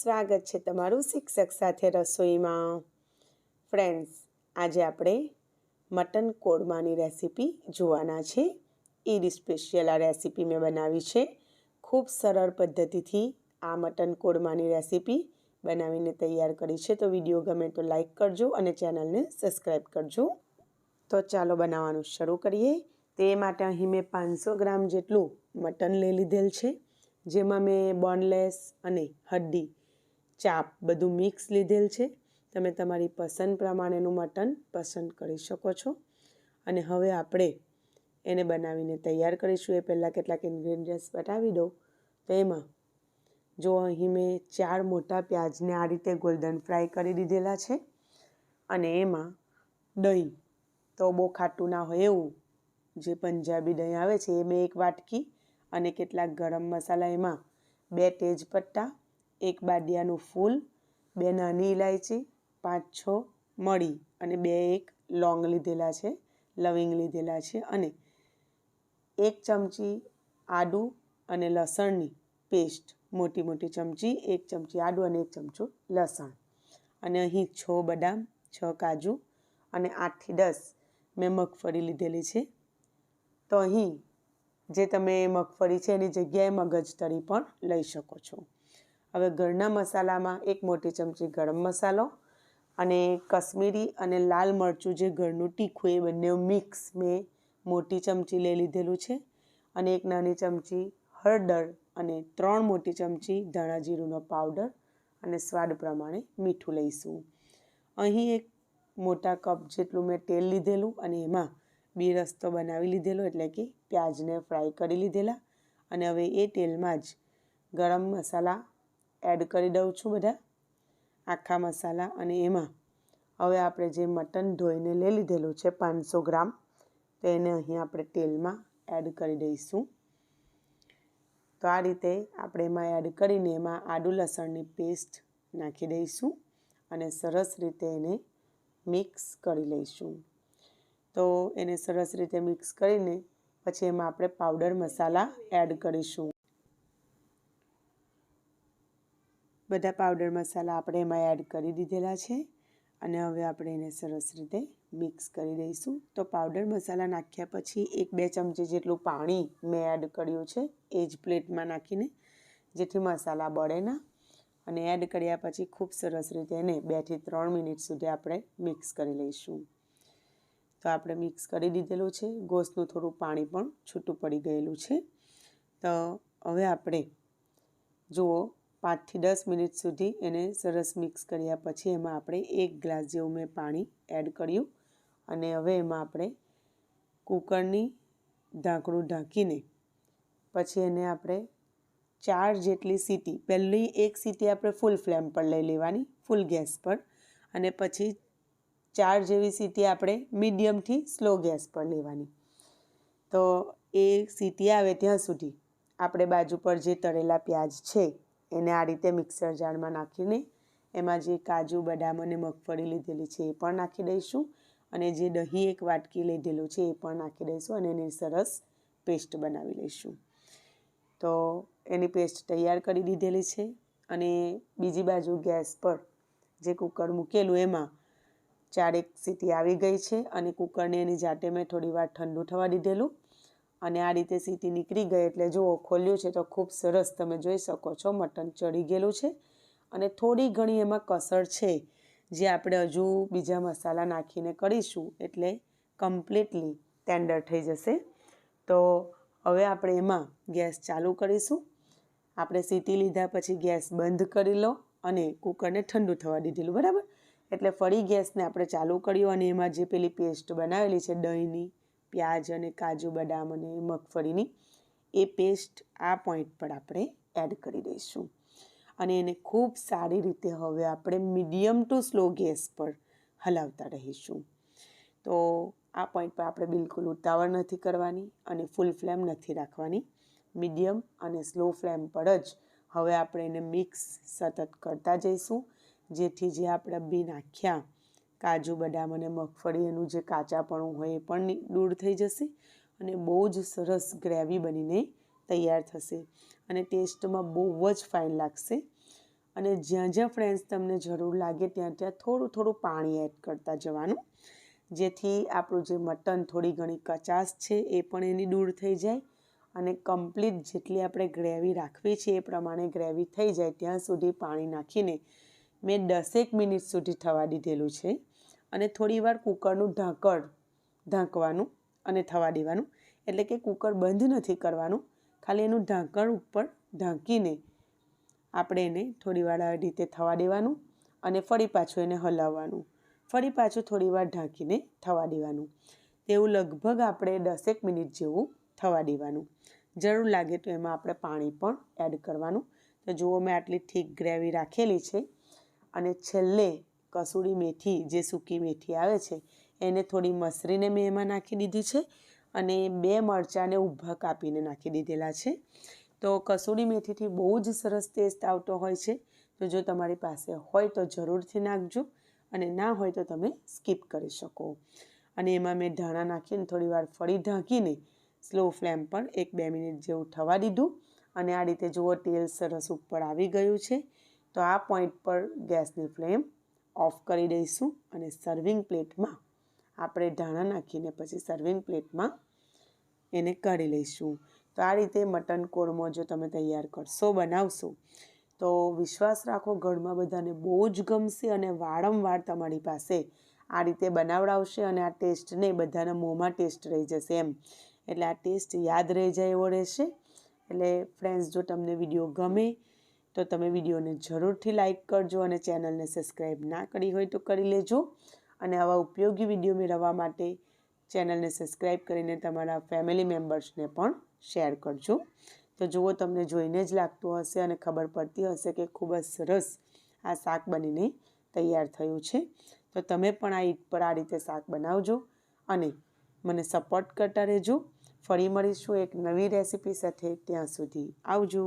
સ્વાગત છે તમારું શિક્ષક સાથે રસોઈમાં। ફ્રેન્ડ્સ, આજે આપણે મટન કોરમાની રેસીપી જોવાના છે। ઈદ સ્પેશિયલ આ રેસીપી મેં બનાવી છે। ખૂબ સરળ પદ્ધતિથી આ મટન કોરમાની રેસીપી બનાવીને તૈયાર કરી છે। તો વિડીયો ગમે તો લાઈક કરજો અને ચેનલને સબસ્ક્રાઈબ કરજો। તો ચાલો બનાવવાનું શરૂ કરીએ। તે માટે અહીં મેં 500 ગ્રામ જેટલું મટન લઈ લીધેલ છે, જેમાં મેં બોનલેસ અને હડ્ડી ચાપ બધું મિક્સ લીધેલ છે। તમે તમારી પસંદ પ્રમાણેનું મટન પસંદ કરી શકો છો। અને હવે આપણે એને બનાવીને તૈયાર કરીશું। એ પહેલાં કેટલાક ઇન્ગ્રેડિયન્ટ્સ બતાવી દઉં। તો એમાં જો અહીં મેં 4 મોટા પ્યાજને આ રીતે ગોલ્ડન ફ્રાય કરી દીધેલા છે। અને એમાં દહીં, તો બહુ ખાટું ના હોય એવું જે પંજાબી દહીં આવે છે એ મેં 1 વાટકી, અને કેટલાક ગરમ મસાલા એમાં 2 તેજપત્તા, 1 બાદિયાનું ફૂલ, 2 નાની ઇલાયચી, 5-6 મરી અને 2 લોંગ લીધેલા છે, લવિંગ લીધેલા છે, અને 1 ચમચી આદું અને લસણની પેસ્ટ, મોટી મોટી ચમચી, 1 ચમચી આદું અને 1 ચમચો લસણ, અને અહીં 6 બદામ, 6 કાજુ અને 8 થી 10 મેં મગફળી લીધેલી છે। તો અહીં જે તમે મગફળી છે એની જગ્યાએ મગજતરી પણ લઈ શકો છો। હવે ઘરના મસાલામાં 1 મોટી ચમચી ગરમ મસાલો અને કશ્મીરી અને લાલ મરચું જે ઘરનું તીખું એ બંને મિક્સ મેં મોટી ચમચી લઈ લીધેલું છે, અને 1 નાની ચમચી હળદર અને 3 મોટી ચમચી ધાણા જીરુંનો પાવડર, અને સ્વાદ પ્રમાણે મીઠું લઈશું। અહીં 1 મોટા કપ જેટલું મેં તેલ લીધેલું, અને એમાં 2 રસ્તો બનાવી લીધેલો, એટલે કે પ્યાજને ફ્રાય કરી લીધેલા। અને હવે એ તેલમાં જ ગરમ મસાલા એડ કરી દઉં છું, બધા આખા મસાલા। અને એમાં હવે આપણે જે મટન ધોઈને લઈ લીધેલું છે 500 ગ્રામ, તો એને અહીં આપણે તેલમાં એડ કરી દઈશું। તો આ રીતે આપણે એમાં એડ કરીને એમાં આદું લસણની પેસ્ટ નાખી દઈશું અને સરસ રીતે એને મિક્સ કરી લઈશું। તો એને સરસ રીતે મિક્સ કરીને પછી એમાં આપણે પાવડર મસાલા એડ કરીશું। બધા પાવડર મસાલા આપણે એમાં એડ કરી દીધેલા છે, અને હવે આપણે એને સરસ રીતે મિક્સ કરી દઈશું। તો પાવડર મસાલા નાખ્યા પછી 1-2 ચમચી જેટલું પાણી મેં એડ કર્યું છે, એ જ પ્લેટમાં નાખીને, જેથી મસાલા બળે ના। અને એડ કર્યા પછી ખૂબ સરસ રીતે એને 2 થી 3 મિનિટ સુધી આપણે મિક્સ કરી લઈશું। તો આપણે મિક્સ કરી દીધેલું છે, ગોશનું થોડું પાણી પણ છૂટું પડી ગયેલું છે। તો હવે આપણે જુઓ 5 થી 10 મિનિટ સુધી એને સરસ મિક્સ કર્યા પછી એમાં આપણે 1 ગ્લાસ જેવું મેં પાણી એડ કર્યું, અને હવે એમાં આપણે કુકરની ઢાંકણું ઢાંકીને પછી એને આપણે 4 જેટલી સીટી, પહેલી 1 સીટી આપણે ફૂલ ફ્લેમ પર લઈ લેવાની, ફૂલ ગેસ પર, અને પછી 4 જેવી સીટી આપણે મીડિયમથી સ્લો ગેસ પર લેવાની। તો એ સીટી આવે ત્યાં સુધી આપણે બાજુ પર જે તળેલા પ્યાજ છે એને આ રીતે મિક્સર જારમાં નાખીને એમાં જે કાજુ, બદામ અને મગફળી લીધેલી છે એ પણ નાખી દઈશું, અને જે દહીં 1 વાટકી લીધેલું છે એ પણ નાખી દઈશું, અને એની સરસ પેસ્ટ બનાવી લઈશું। તો એની પેસ્ટ તૈયાર કરી દીધેલી છે, અને બીજી બાજુ ગેસ પર જે કુકર મૂકેલું એમાં 4 સીટી આવી ગઈ છે, અને કુકરને એની જાતે મેં થોડી વાર ઠંડુ થવા દીધેલું, અને આ રીતે સીટી નીકળી ગઈ એટલે જુઓ ખોલ્યું છે તો ખૂબ સરસ તમે જોઈ શકો છો મટન ચડી ગયેલું છે, અને થોડી ઘણી એમાં કસર છે જે આપણે હજુ બીજા મસાલા નાખીને કરીશું એટલે કમ્પ્લીટલી ટેન્ડર થઈ જશે। તો હવે આપણે એમાં ગેસ ચાલુ કરીશું। આપણે સીટી લીધા પછી ગેસ બંધ કરી લો અને કુકરને ઠંડુ થવા દીધેલું, બરાબર? એટલે ફરી ગેસને આપણે ચાલુ કર્યું, અને એમાં જે પેલી પેસ્ટ બનાવેલી છે દહીંની, પ્યાજ અને કાજુ, બદામ અને મગફળીની, એ પેસ્ટ આ પોઈન્ટ પર આપણે એડ કરી દઈશું, અને એને ખૂબ સારી રીતે હવે આપણે મીડિયમ ટુ સ્લો ગેસ પર હલાવતા રહીશું। તો આ પોઈન્ટ પર આપણે બિલકુલ ઉતાવળ નથી કરવાની અને ફૂલ ફ્લેમ નથી રાખવાની, મીડિયમ અને સ્લો ફ્લેમ પર જ હવે આપણે એને મિક્સ સતત કરતા જઈશું, જેથી જે આપણે બી નાખ્યા કાજુ, બદામ અને મગફળી એનું જે કાચાપણું હોય એ પણ દૂર થઈ જશે, અને બહુ જ સરસ ગ્રેવી બનીને તૈયાર થશે, અને ટેસ્ટમાં બહુ જ ફાઇન લાગશે। અને જ્યાં જ્યાં ફ્રેન્ડ્સ તમને જરૂર લાગે ત્યાં ત્યાં થોડું થોડું પાણી એડ કરતા જવાનું, જેથી આપણું જે મટન થોડી ઘણી કચાશ છે એ પણ એની દૂર થઈ જાય અને કમ્પ્લીટ જેટલી આપણે ગ્રેવી રાખવી છે એ પ્રમાણે ગ્રેવી થઈ જાય ત્યાં સુધી પાણી નાખીને મેં 10 મિનિટ સુધી થવા દીધેલું છે. અને થોડીવાર કુકરનું ઢાંકવાનું અને થવા દેવાનું, એટલે કે કુકર બંધ નથી કરવાનું, ખાલી એનું ઢાંકણ ઉપર ઢાંકીને આપણે એને થોડીવાર આવી રીતે થવા દેવાનું અને ફરી પાછું એને હલાવવાનું, ફરી પાછું થોડીવાર ઢાંકીને થવા દેવાનું. તેવું લગભગ આપણે 10 મિનિટ જેવું થવા દેવાનું. જરૂર લાગે તો એમાં આપણે પાણી પણ એડ કરવાનું. તો જુઓ મેં આટલી ઠીક ગ્રેવી રાખેલી છે અને છેલ્લે કસૂરી મેથી, જે સૂકી મેથી આવે છે એને થોડી મસરીને મેં એમાં નાખી દીધી છે અને 2 મરચાંને ઊભા કાપીને નાખી દીધેલા છે. તો કસૂરી મેથીથી બહુ જ સરસ ટેસ્ટ આવતો હોય છે. તો જો તમારી પાસે હોય તો જરૂરથી નાખજો અને ના હોય તો તમે સ્કીપ કરી શકો. અને એમાં મેં ધાણા નાખીને થોડીવાર ફરી ઢાંકીને સ્લો ફ્લેમ પર 1-2 મિનિટ જેવું થવા દીધું અને આ રીતે જુઓ તેલ સરસ ઉપર આવી ગયું છે. તો આ પોઈન્ટ પર ગેસની ફ્લેમ ઓફ કરી દઈશું અને સર્વિંગ પ્લેટમાં આપણે ધાણા નાખીને પછી સર્વિંગ પ્લેટમાં એને કાઢી લઈશું. તો આ રીતે મટન કોરમો જો તમે તૈયાર કરશો, બનાવશો, તો વિશ્વાસ રાખો ઘરમાં બધાને બહુ જ ગમશે અને વારંવાર તમારી પાસે આ રીતે બનાવડાવશે અને આ ટેસ્ટને બધાના મોંમાં ટેસ્ટ રહી જશે એમ. એટલે આ ટેસ્ટ યાદ રહી જાય એવો રહેશે. એટલે ફ્રેન્ડ્સ, જો તમને વિડીયો ગમે તો તમે વિડીયોને જરૂરથી લાઇક કરજો અને ચેનલને સબસ્ક્રાઈબ ના કરી હોય તો કરી લેજો. અને આવા ઉપયોગી વિડીયો મેળવવા માટે ચેનલને સબસ્ક્રાઈબ કરીને તમારા ફેમિલી મેમ્બર્સને પણ શેર કરજો. તો જુઓ, તમને જોઈને જ લાગતું હશે અને ખબર પડતી હશે કે ખૂબ જ સરસ આ શાક બનીને તૈયાર થયું છે. તો તમે પણ આ ઈદ પર આ રીતે શાક બનાવજો અને મને સપોર્ટ કરતા રહેજો. ફરી મળીશું એક નવી રેસીપી સાથે. ત્યાં સુધી આવજો.